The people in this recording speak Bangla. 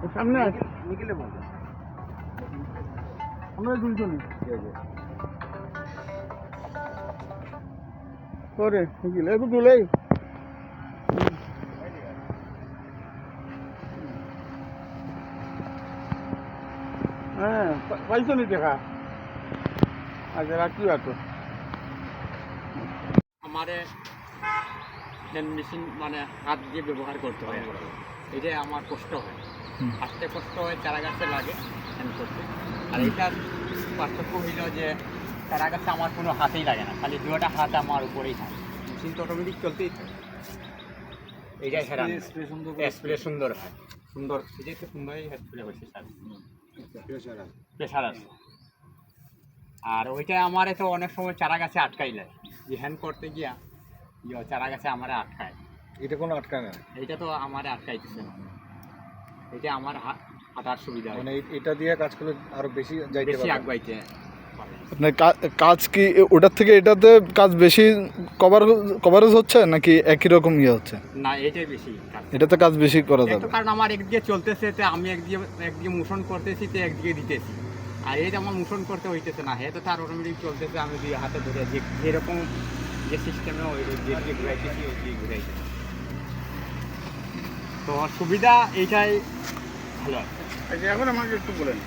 সামনে আছে নিখিলে বলবে আমরা দুইজনই করে নিখিল একটু তুলেই হ্যাঁ পাইছো নি দেখা আচ্ছা রাখি আছো আমারে হ্যান্ড মেশিন মানে হাত দিয়ে ব্যবহার করতে হয় এটাই আমার কষ্ট হয় হাঁটতে কষ্ট হয় চারা গাছে লাগে হ্যান্ড করতে আর এটার পার্থক্য হইল যে চারা গাছে আমার কোনো হাতেই লাগে না খালি দুটা হাত আমার উপরেই থাকে মেশিন তো অটোমেটিক চলতেই থাকে এইটাই হেরান স্প্রে সুন্দর হয় সুন্দর এটাই তো সুন্দরই স্প্রে হয়েছে স্যার প্রেশার আছে আর ওইটা আমার তো অনেক সময় চারা গাছে আটকাই যায় যে হ্যান্ড করতে গিয়া চারা গাছে আমার আটকায় এটা কোনো আটকায় না এইটা তো আমার আটকাইতেছে না এটা আমার হাঁটার সুবিধা মানে এটা দিয়ে কাজ করলে আরো বেশি যাইতে বেশি পারবে আগাইতে আপনার কাজ কি ওটার থেকে এটাতে কাজ বেশি কভারেজ হচ্ছে নাকি একই রকম ইয়ে হচ্ছে? না এটাই বেশি কাজ এটাতে কাজ বেশি করা এই যাবে তো কারণ আমার একদিকে চলতেছে তো আমি একদিকে মোশন করতেছি তো একদিকে দিতেছি আর এইটা আমার মোশন করতে হইতেছে না এটা তার অটোমেটিক চলতেছে আমি দুই হাতে ধরে যেরকম যে সিস্টেমে ওই যেদিকে ঘুরাইতেছি ওইদিকে ঘুরাইতেছি তো সুবিধা এইটাই ভালো আছে আচ্ছা এখন আমাকে একটু বলেন